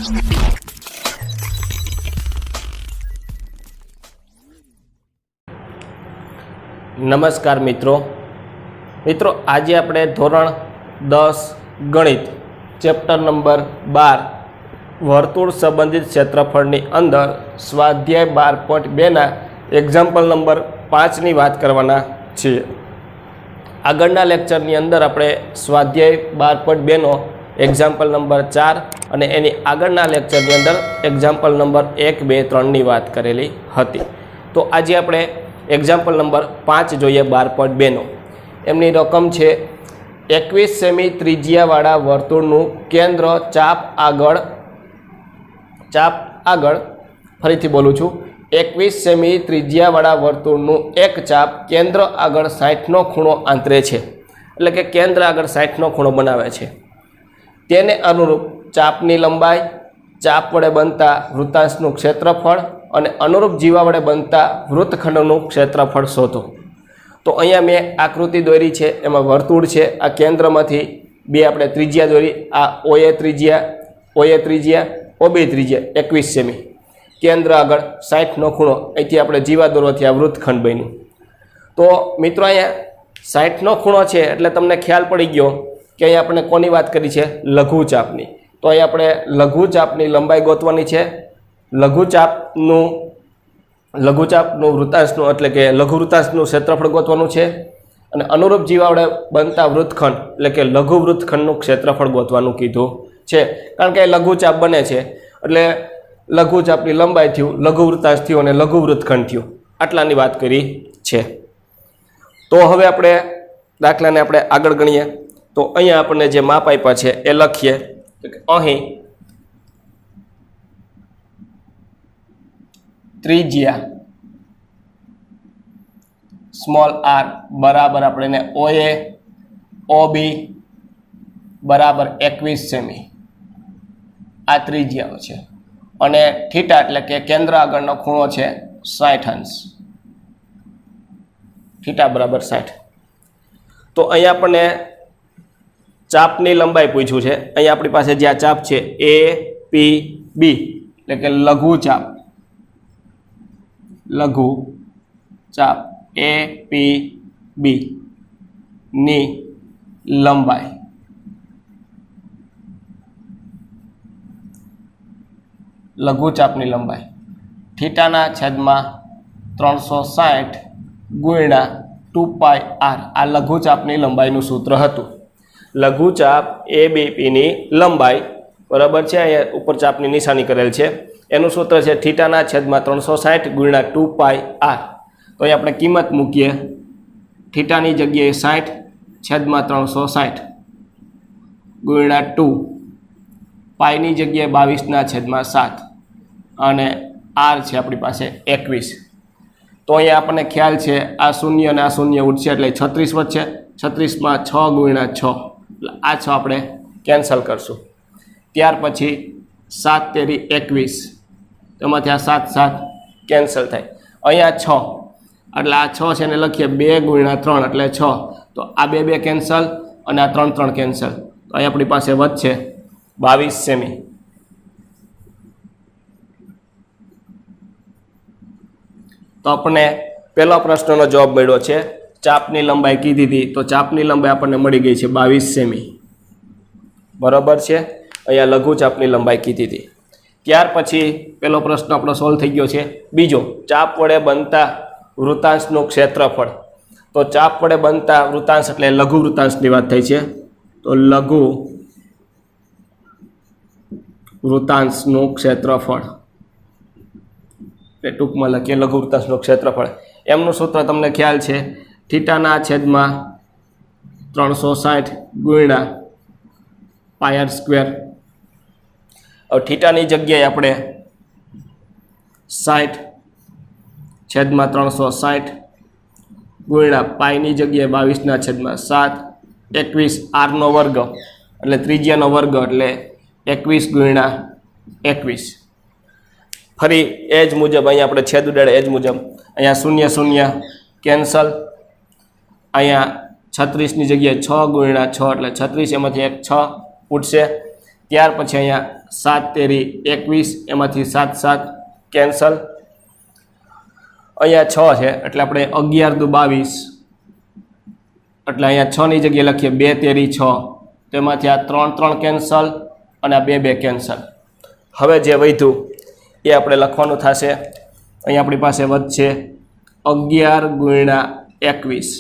નમસ્કાર મિત્રો આજે આપણે ધોરણ 10 ગણિત ચેપ્ટર નંબર 12 વર્તુળ સંબંધિત ક્ષેત્રફળની અંદર સ્વાધ્યાય 12.2 એક્ઝામ્પલ નંબર 5 ની વાત કરવાના છીએ। આગળના લેક્ચરની અંદર આપણે સ્વાધ્યાય 12.2 નો એક્ઝામ્પલ નંબર 4 અને એની આગળના લેક્ચરની અંદર એક્ઝામ્પલ નંબર 1, 2, 3 ની વાત કરેલી હતી। તો આજે આપણે એક્ઝામ્પલ નંબર 5 જોઈએ 12.2 નો। એમની રકમ છે 21 સેમી ત્રિજ્યાવાળા વર્તુળનું કેન્દ્ર ચાપ આગળ ફરીથી બોલું છું 21 સેમી ત્રિજ્યાવાળા વર્તુળનું એક ચાપ કેન્દ્ર આગળ 60 નો ખૂણો આંતરે છે, એટલે કે કેન્દ્ર આગળ 60 નો ખૂણો બનાવે છે। તેને અનુરૂપ ચાપની લંબાઈ, ચાપ વડે બનતા વૃત્તાંશનું ક્ષેત્રફળ અને અનુરૂપ જીવા વડે બનતા વૃત્તખંડનું ક્ષેત્રફળ શોધો। તો અહીંયા મેં આકૃતિ દોરી છે, એમાં વર્તુળ છે, આ કેન્દ્રમાંથી બે આપણે ત્રિજ્યા દોરી, આ OA ત્રિજ્યા OB ત્રિજ્યા 21 સેમી, કેન્દ્ર આગળ 60 નો ખૂણો, અહીંથી આપણે જીવા દોરવાથી આ વૃત્તખંડ બન્યું। તો મિત્રો અહીંયા 60 નો ખૂણો છે એટલે તમને ખ્યાલ પડી ગયો કે અહીંયા આપણે કોની વાત કરી છે? લઘુચાપની। તો અહીં આપણે લઘુચાપની લંબાઈ ગોતવાની છે, લઘુચાપનું વૃત્તાંશનું એટલે કે લઘુ વૃત્તાંશનું ક્ષેત્રફળ ગોતવાનું છે અને અનુરૂપ જીવા વડે બનતા વૃત્તખંડ એટલે કે લઘુ વૃત્તખંડનું ક્ષેત્રફળ ગોતવાનું કીધું છે। કારણ કે લઘુચાપ બને છે એટલે લઘુચાપની લંબાઈ થયું, લઘુ વૃત્તાંશ થયું અને લઘુ વૃત્તખંડ થયું, આટલાની વાત કરી છે। તો હવે આપણે દાખલાને આપણે આગળ ગણીએ। તો અહીંયા આપણને જે માપ આપ્યા છે એ લખીએ। અહીં ત્રિજ્યા સ્મોલ r બરાબર આપણે OA OB બરાબર 21 સેમી, આ ત્રિજ્યાઓ છે અને થીટા એટલે કે કેન્દ્ર આગળનો ખૂણો છે 60 અંશ, થીટા બરાબર 60। તો અહીંયા આપણને ચાપની લંબાઈ પૂછ્યું છે। અહીંયા આપણી પાસે જે આ ચાપ છે APB એટલે કે લઘુ ચાપ APB ની લંબાઈ લઘુચાપની લંબાઈ થીટાના છેદમાં 360 ગુણ્યા 2πr, આ લઘુચાપની લંબાઈનું સૂત્ર હતું। લઘુચાપ ABP ની લંબાઈ બરાબર છે, અહીંયા ઉપર ચાપની નિશાની કરેલ છે, એનું સૂત્ર છે થીટાના છેદમાં 360 ગુણ્યા 2πr। તો અહીં આપણે કિંમત મૂકીએ, થીટાની જગ્યાએ 60 છેદમાં 360 ગુણ્યા 2, પાઈની જગ્યાએ 22 છેદમાં 7 અને r છે આપણી પાસે 21। તો અહીંયા આપણને ખ્યાલ છે આ શૂન્ય અને આ શૂન્ય ઉઠશે એટલે 36 વધશે, 36માં 6 ગુણ્યા 6 એટલે આ 6 આપણે કેન્સલ કરશું। ત્યાર પછી 7 તેરી 21, તેમાંથી આ 7 કેન્સલ થાય, અહીંયા 6 એટલે આ 6 છે એને લખીએ 2 ગુણ્યા 3 એટલે 6, તો આ 2 કેન્સલ અને આ 3 કેન્સલ, તો અહીં આપણી પાસે વધશે 22 સેમી। તો આપણને પહેલો પ્રશ્નનો જવાબ મળ્યો છે, ચાપની લંબાઈ કીધી હતી, તો ચાપની લંબાઈ આપણને મળી ગઈ છે 22 સેમી, બરાબર છે। અહીંયા લઘુચાપની લંબાઈ કીધી હતી। ત્યાર પછી પહેલો પ્રશ્ન આપણો સોલ્વ થઈ ગયો છે। બીજો, ચાપ વડે બનતા વૃત્તાંશનું ક્ષેત્રફળ। તો ચાપ વડે બનતા વૃત્તાંશ એટલે લઘુ વૃત્તાંશની વાત થઈ છે, તો લઘુ વૃત્તાંશનું ક્ષેત્રફળ એટલે ટૂંકમાં લખીએ લઘુ વૃત્તાંશનું ક્ષેત્રફળ। એમનું સૂત્ર તમને ખ્યાલ છે, થીટાના છેદમાં 360 ગુણ્યા πr સ્ક્વેર। હવે થીટાની જગ્યાએ આપણે 60 છેદમાં 360 ગુણ્યા પાઈની જગ્યાએ 22 છેદમાં 7, 21 r નો વર્ગ એટલે ત્રિજ્યાનો વર્ગ એટલે 21 ગુણ્યા 21। ફરી એ જ મુજબ અહીંયા આપણે છેદ ઉડાડે એ જ મુજબ, અહીંયા 0 કેન્સલ, અહીંયા 36ની જગ્યાએ 6 ગુણ્યા 6 એટલે 36, એમાંથી એક 6 ઉઠશે। ત્યાર પછી અહીંયા 7 તેરી 21, એમાંથી 7 7 કેન્સલ. અહીંયા 6 છે એટલે આપણે 11 દુ 22, એટલે અહીંયા 6 ની જગ્યાએ લખીએ 2 તેરી 6, તેમાંથી આ 3 3 કેન્સલ અને આ 2 2 કેન્સલ. હવે જે વધ્યું એ આપણે લખવાનું થશે. અહીં આપણી પાસે વધશે 11 ગુણ્યા 21.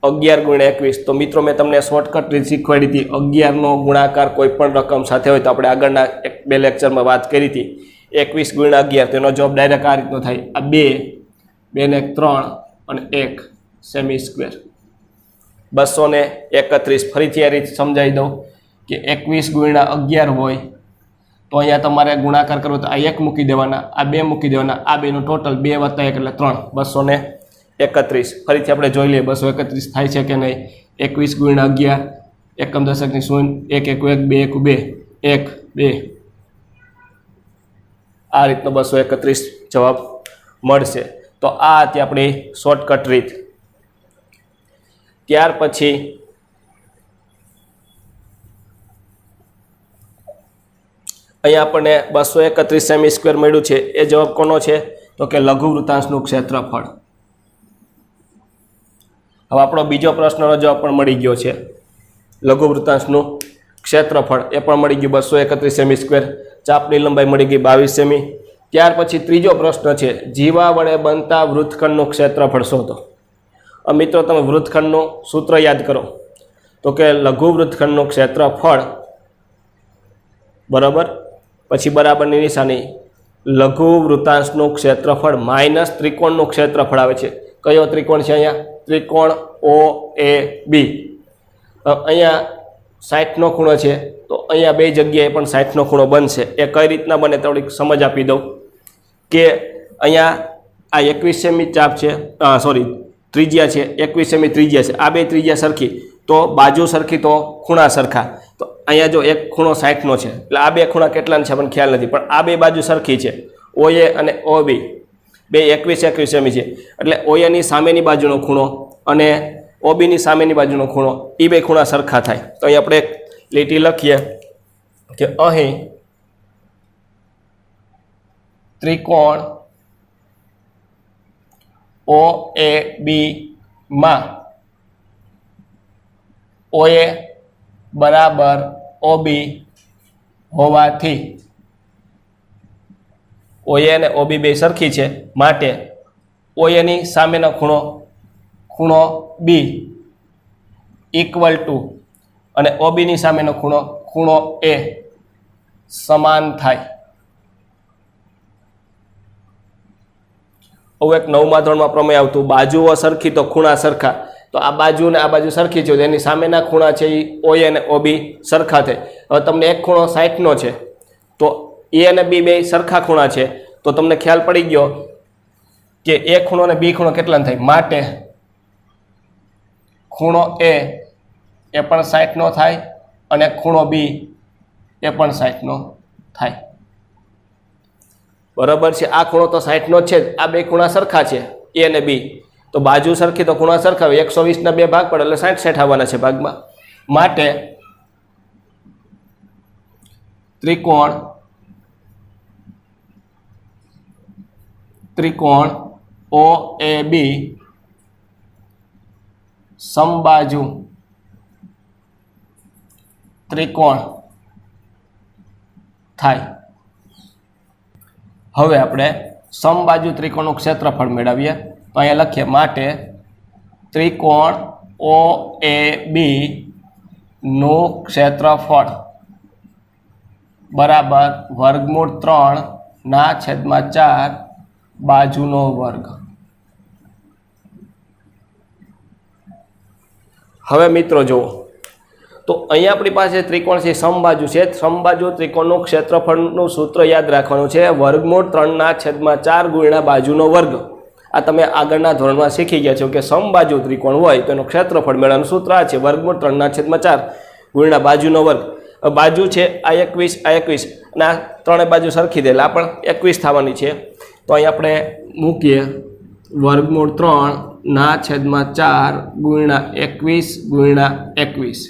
11 ગુણ્યા 21. તો મિત્રો મેં તમને શોર્ટકટ રીત શીખવાડી હતી. 11નો ગુણાકાર કોઈ પણ રકમ સાથે હોય તો આપણે આગળના 2 લેક્ચરમાં વાત કરી હતી. 21 ગુણ્યા 11 તો એનો જવાબ ડાયરેક્ટ આ રીતનો થાય. આ 2 2 ને 3 અને 1 સેમી સ્ક્વેર 231. ફરીથી આ રીત સમજાવી દઉં કે 21 ગુણ્યા 11 હોય તો અહીંયા તમારે ગુણાકાર કરવો તો આ 1 મૂકી દેવાના, આ 2 મૂકી દેવાના, આ બેનું ટોટલ 2 + 1 એટલે 3, 231. ફરીથી આપણે જોઈ લઈએ 231 થાય છે કે નહીં. 21 ગુણ્યા 11, એકમ દશકની શૂન્ય, 1 1 1 2 1 2 1 2. આ રીતનો 231 જવાબ મળશે. તો આ હતી આપણી શોર્ટકટ રીત. ત્યાર પછી અહીંયા આપણને 231 સેમી સ્ક્વેર મળ્યું છે. એ જવાબ કોનો છે? તો કે લઘુ વૃત્તાંશનું ક્ષેત્રફળ. હવે આપણો બીજો પ્રશ્નનો જવાબ પણ મળી ગયો છે. લઘુ વૃત્તાંશનું ક્ષેત્રફળ એ પણ મળી ગયું 231 સેમી સ્ક્વેર. ચાપની લંબાઈ મળી ગઈ 22 સેમી. ત્યાર પછી ત્રીજો પ્રશ્ન છે, જીવા વડે બનતા વૃત્તખંડનું ક્ષેત્રફળ શોધો. મિત્રો તમે વૃત્તખંડનું સૂત્ર યાદ કરો તો કે લઘુ વૃત્તખંડનું ક્ષેત્રફળ બરાબર, પછી બરાબરની નિશાની, લઘુ વૃત્તાંશનું ક્ષેત્રફળ માઇનસ ત્રિકોણનું ક્ષેત્રફળ આવે છે. કયો ત્રિકોણ છે? અહીંયા ત્રિકોણ OAB. અહીંયા 60નો ખૂણો છે તો અહીંયા બે જગ્યાએ પણ 60નો ખૂણો બનશે. એ કઈ રીતના બને થોડીક સમજ આપી દઉં કે અહીંયા આ 21 સેમી ચાપ છે, ત્રિજ્યા છે, 21 સેમી ત્રિજ્યા છે. આ બે ત્રિજ્યા સરખી તો બાજુ સરખી તો ખૂણા સરખા. તો અહીંયા જો એક ખૂણો 60નો છે એટલે આ બે ખૂણા કેટલાના છે આપણને ખ્યાલ નથી, પણ આ બે બાજુ સરખી છે. OA અને OB બે 21 21 સેમી છે એટલે OAની સામેની બાજુનો ખૂણો અને OBની સામેની બાજુનો ખૂણો એ બે ખૂણા સરખા થાય. તો અહીં આપણે લીટી લખીએ કે અહીં ત્રિકોણ OAB માં OA બરાબર OB હોવાથી OA અને OB બે સરખી છે માટે OAની સામેનો ખૂણો B ઇક્વલ ટુ અને OBની સામેનો ખૂણો A સમાન થાય. હવે એક 9મા ધોરણમાં પ્રમેય આવતું, બાજુઓ સરખી તો ખૂણા સરખા. તો આ બાજુ ને આ બાજુ સરખી છે, એની સામેના ખૂણા છે એ OA અને OB સરખા થાય. હવે તમને એક ખૂણો 60નો છે તો A અને B બે સરખા ખૂણા છે તો તમને ખ્યાલ પડી ગયો કે એ ખૂણો અને B ખૂણો કેટલા થાય. માટે ખૂણો A એ પણ 60નો થાય અને ખૂણો B એ પણ 60નો થાય. બરાબર છે. આ ખૂણો તો 60નો છે જ, આ બે ખૂણા સરખા છે A અને B, તો બાજુ સરખી તો ખૂણા સરખા હોય. 120ના બે ભાગ પડે એટલે 60 60 આવવાના છે ભાગમાં. માટે ત્રિકોણ OAB સમબાજુ ત્રિકોણ થાય. હવે આપણે સમબાજુ ત્રિકોણનું ક્ષેત્રફળ મેળવીએ તો અહીંયા લખીએ માટે ત્રિકોણ OAB નું ક્ષેત્રફળ બરાબર વર્ગમૂળ 3/4 બાજુનો વર્ગ. હવે મિત્રો જુઓ તો અહીંયા આપણી પાસે ત્રિકોણ છે, સમબાજુ છે. સમબાજુ ત્રિકોણનું ક્ષેત્રફળનું સૂત્ર યાદ રાખવાનું છે, વર્ગમૂળ 3/4 ગુણ્યા બાજુનો વર્ગ. આ તમે આગળના ધોરણમાં શીખી ગયા છો કે સમબાજુ ત્રિકોણ હોય તો એનું ક્ષેત્રફળ મેળવવાનું સૂત્ર આ છે, વર્ગમૂળ 3/4 ગુણ્યા બાજુનો વર્ગ. બાજુ છે આ 21 આ 21 અને આ ત્રણે બાજુ સરખી દે એટલે આ પણ 21 થવાની છે. તો અહીં આપણે મૂકીએ વર્ગમૂળ 3/4 ગુણ્યા 21 ગુણ્યા 21.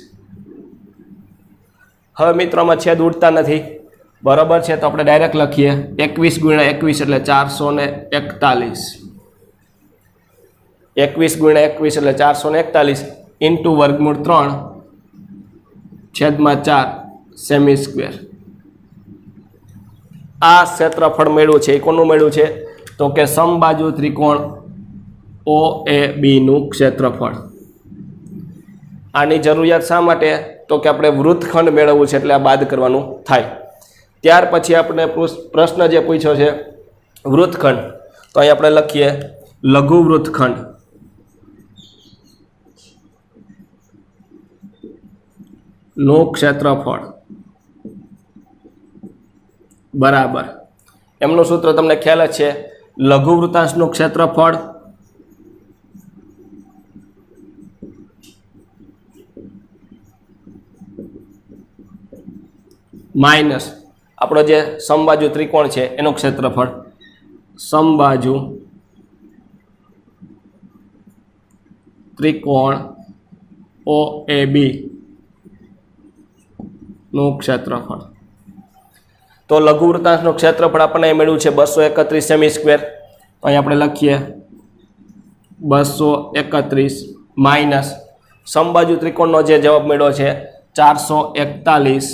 હવે મિત્રો આમાં છેદ ઉડતા નથી, બરાબર છે, તો આપણે ડાયરેક્ટ લખીએ 21 × 21 એટલે 441, 21 × 21 એટલે 441 ઇન્ટુ વર્ગમૂળ 3/4 સેમી સ્ક્વેર. આ ક્ષેત્રફળ મેળવ્યું છે એ કોનું મેળવ્યું છે? તો કે સમબાજુ ત્રિકોણ OAB નું ક્ષેત્રફળ. આની જરૂરિયાત શા માટે? તો કે આપણે વૃત્તખંડ મેળવવું છે એટલે આ બાદ કરવાનું થાય. ત્યાર પછી આપણે પ્રશ્ન જે પૂછ્યો છે વૃત્તખંડ, તો અહીં આપણે લખીએ લઘુ વૃત્તખંડ નું ક્ષેત્રફળ બરાબર, એમનું સૂત્ર તમને ખ્યાલ જ છે, લઘુ વૃત્તાંશનું ક્ષેત્રફળ માઇનસ આપણો જે સમબાજુ ત્રિકોણ છે એનું ક્ષેત્રફળ, સમબાજુ ત્રિકોણ OAB નું ક્ષેત્રફળ. તો લઘુ વૃત્તાંશનું ક્ષેત્રફળ આપણને મળ્યું છે 231 સેમી સ્ક્વેર. તો અહીં આપણે લખીએ 231 માઇનસ સમબાજુ ત્રિકોણનો જે જવાબ મળ્યો છે 441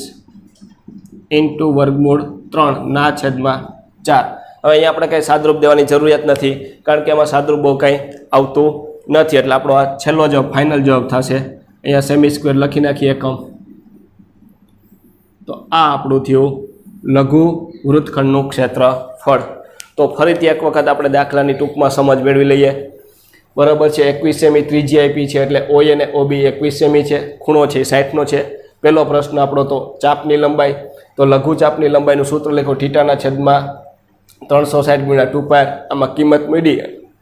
ઇન્ટુ વર્ગમૂળ 3/4. હવે અહીંયા આપણે કંઈ સાદરૂપ દેવાની જરૂરિયાત નથી, કારણ કે એમાં સાદરૂપ બહુ કંઈ આવતું નથી, એટલે આપણો આ છેલ્લો જવાબ ફાઇનલ જવાબ થશે. અહીંયા સેમી સ્ક્વેર લખી નાખીએ એકમ. તો આ આપણું થયું લઘુ વૃત્તખંડનું ક્ષેત્રફળ. તો ફરીથી એક વખત આપણે દાખલાની ટૂંકમાં સમજ મેળવી લઈએ. બરાબર છે, 21 સેમી ત્રિજ્યા આપી છે એટલે OA અને OB 21 સેમી છે, ખૂણો છે 60નો છે. પહેલો પ્રશ્ન આપણો તો ચાપની લંબાઈ, તો લઘુ ચાપની લંબાઈનું સૂત્ર લખો θ/360 × 2π. આમાં કિંમત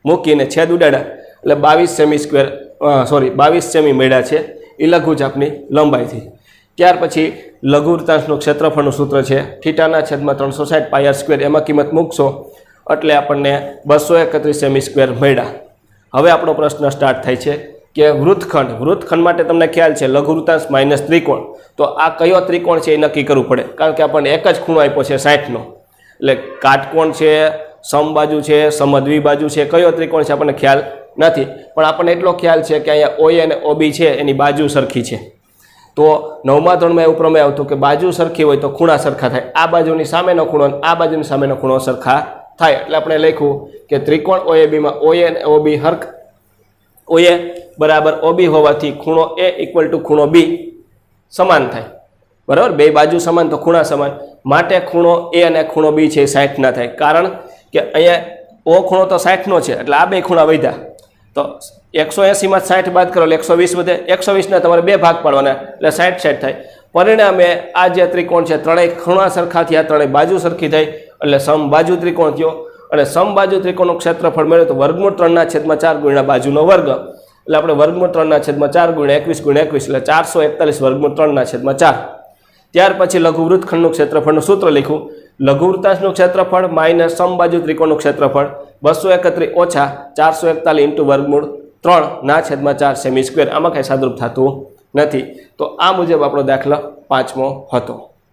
મૂકીને છેદ ઉડાડ્યા એટલે 22 સેમી સ્ક્વેર 22 સેમી મળ્યા છે એ લઘુ ચાપની લંબાઈથી. ત્યાર પછી લઘુ વૃત્તાંશનું ક્ષેત્રફળનું સૂત્ર છે θ/360 πr², એમાં કિંમત મૂકશો એટલે આપણને 231 સેમી સ્ક્વેર મળ્યા. હવે આપણો પ્રશ્ન સ્ટાર્ટ થાય છે કે વૃત્તખંડ માટે તમને ખ્યાલ છે લઘુ વૃત્તાંશ માઇનસ ત્રિકોણ, તો આ કયો ત્રિકોણ છે એ નક્કી કરવું પડે, કારણ કે આપણને એક જ ખૂણો આપ્યો છે 60નો, એટલે કાટકોણ છે, સમબાજુ છે, સમદ્વિબાજુ છે, કયો ત્રિકોણ છે આપણને ખ્યાલ નથી. પણ આપણને એટલો ખ્યાલ છે કે અહીંયા OA અને OB છે એની બાજુ સરખી છે. તો 9મા ધોરણમાં એવું પ્રમેય આવતું કે બાજુ સરખી હોય તો ખૂણા સરખા થાય, આ બાજુની સામેનો ખૂણો અને આ બાજુની સામેનો ખૂણો સરખા થાય. એટલે આપણે લખ્યું કે ત્રિકોણ OABમાં OA અને OB OA બરાબર OB હોવાથી ખૂણો A = ખૂણો B સમાન થાય. બરાબર, બે બાજુ સમાન તો ખૂણા સમાન, માટે ખૂણો A અને ખૂણો B છે 60 ના થાય. કારણ કે અહીંયા O ખૂણો તો 60નો છે એટલે આ બે ખૂણા વધ્યા, તો 180માં 60 બાદ કરો એટલે 120 વધે. 120ના તમારે બે ભાગ પાડવાના એટલે 60 થાય. પરિણામે આ જે ત્રિકોણ છે ત્રણેય ખૂણા સરખા થયા, ત્રણેય બાજુ સરખી થઈ એટલે સમબાજુ ત્રિકોણ થયો. અને સમબાજુ ત્રિકોણનું ક્ષેત્રફળ મળ્યું તો વર્ગમૂળ 3/4 ગુણ્યા બાજુનો વર્ગ, એટલે આપણે વર્ગમૂળ 3/4 ગુણ્યા 21 ગુણ્યા 21 એટલે 441 વર્ગમૂળ 3/4. ત્યાર પછી લઘુ વૃત્તખંડનું ક્ષેત્રફળનું સૂત્ર લખ્યું, લઘુ વૃત્તાંશનું ક્ષેત્રફળ માઇનસ સમબાજુ ત્રિકોણનું ક્ષેત્રફળ 231 ઓછા 441 ઇન્ટુ વર્ગમૂળ 3/4 સેમી સ્ક્વેર. આમાં કંઈ સાદરૂપ થતું નથી. તો આ મુજબ આપણો દાખલો 5મો હતો.